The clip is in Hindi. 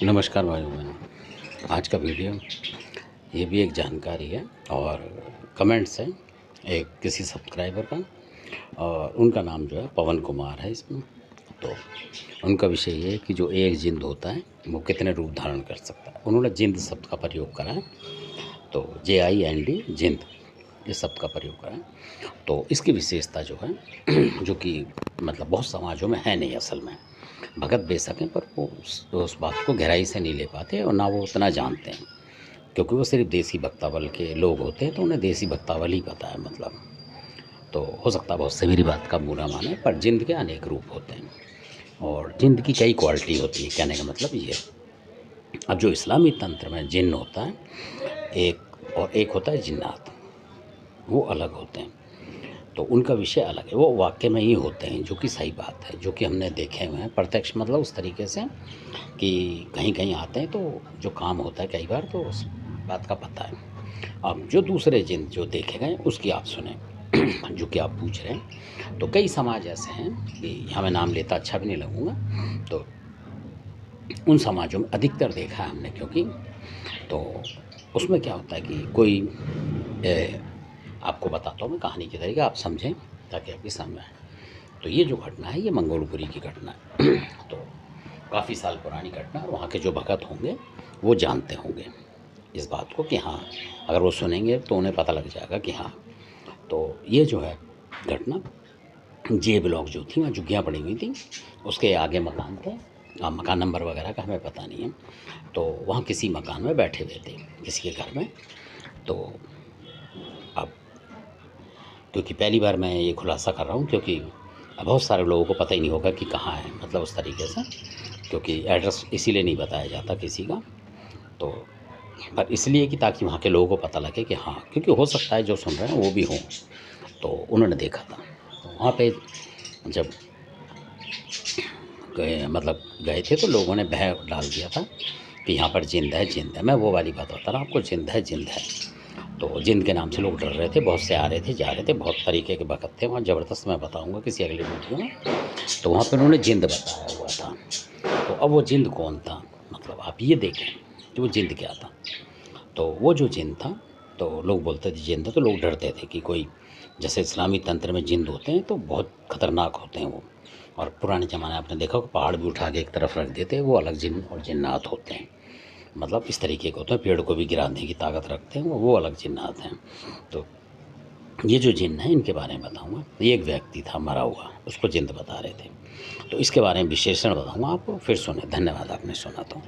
नमस्कार भाइयों बहनों। आज का वीडियो ये भी एक जानकारी है और कमेंट्स है एक किसी सब्सक्राइबर का, और उनका नाम जो है पवन कुमार है इसमें। तो उनका विषय ये है कि जो एक जिंद होता है वो कितने रूप धारण कर सकता है। उन्होंने जिंद शब्द का प्रयोग करा है, तो JIND जिंद इस शब्द का प्रयोग करा है। तो इसकी विशेषता जो है जो कि मतलब बहुत समाजों में है नहीं असल में। भगत बेशक हैं पर वो उस बात को गहराई से नहीं ले पाते और ना वो उतना जानते हैं, क्योंकि वो सिर्फ देसी भक्तावल के लोग होते हैं तो उन्हें देसी भक्तावल ही पता है। मतलब तो हो सकता है बहुत से मेरी बात का बुरा माने, पर जिंद के अनेक रूप होते हैं और जिंद की कई क्वालिटी होती है। कहने का मतलब ये, अब जो इस्लामी तंत्र में जिन्न होता है एक, और एक होता है जिन्नात, वो अलग होते हैं। तो उनका विषय अलग है, वो वाक्य में ही होते हैं, जो कि सही बात है, जो कि हमने देखे हुए हैं प्रत्यक्ष। मतलब उस तरीके से कि कहीं कहीं आते हैं तो जो काम होता है कई बार तो उस बात का पता है। अब जो दूसरे जिन जो देखे गए उसकी आप सुने जो कि आप पूछ रहे हैं। तो कई समाज ऐसे हैं कि यहाँ मैं नाम लेता अच्छा भी नहीं लगूँगा, तो उन समाजों में अधिकतर देखा है हमने, क्योंकि तो उसमें क्या होता है कि कोई आपको बताता हूँ मैं कहानी के तरीके, आप समझें ताकि आपकी समझ में आए। तो ये जो घटना है ये मंगोलपुरी की घटना है तो काफ़ी साल पुरानी घटना, और वहाँ के जो भगत होंगे वो जानते होंगे इस बात को कि हाँ, अगर वो सुनेंगे तो उन्हें पता लग जाएगा कि हाँ। तो ये जो है घटना, जे ब्लॉक जो थी वहाँ झुग्गियाँ पड़ी हुई थी, उसके आगे मकान थे। मकान नंबर वगैरह का हमें पता नहीं है। तो वहाँ किसी मकान में बैठे हुए थे किसी के घर में। तो अब क्योंकि पहली बार मैं ये खुलासा कर रहा हूँ, क्योंकि बहुत सारे लोगों को पता ही नहीं होगा कि कहाँ है, मतलब उस तरीके से, क्योंकि एड्रेस इसीलिए नहीं बताया जाता किसी का। तो पर इसलिए कि ताकि वहाँ के लोगों को पता लगे कि हाँ, क्योंकि हो सकता है जो सुन रहे हैं वो भी हों। तो उन्होंने देखा था, तो वहाँ पे जब गए, मतलब गए थे, तो लोगों ने बह डाल दिया था कि यहाँ पर जिंद है जिंद है। मैं वो वाली बात बता रहा हूँ आपको, जिंद है जिंद है। तो जिंद के नाम से लोग डर रहे थे, बहुत से आ रहे थे जा रहे थे, बहुत तरीके के भगत थे वहाँ, ज़बरदस्त। मैं बताऊँगा किसी अगले वीडियो में। तो वहाँ पर उन्होंने जिंद बताया हुआ था। तो अब वो जिंद कौन था, मतलब आप ये देखें कि वो जिंद क्या था। तो वो जो जिन था, तो लोग बोलते थे जिन था, तो लोग डरते थे कि कोई, जैसे इस्लामी तंत्र में जिंद होते हैं तो बहुत ख़तरनाक होते हैं वो। और पुराने ज़माने आपने देखा कि पहाड़ भी उठा के एक तरफ रख देते हैं, वो अलग जिन और जिन्नात होते हैं। मतलब इस तरीके के होते हैं, पेड़ को भी गिराने की ताकत रखते हैं, वो अलग जिन्नात हैं। तो ये जो जिन है इनके बारे में बताऊँगा। ये एक व्यक्ति था मरा हुआ, उसको जिंद बता रहे थे। तो इसके बारे में विशेषण बताऊँगा आपको, फिर सुने। धन्यवाद आपने सुना तो।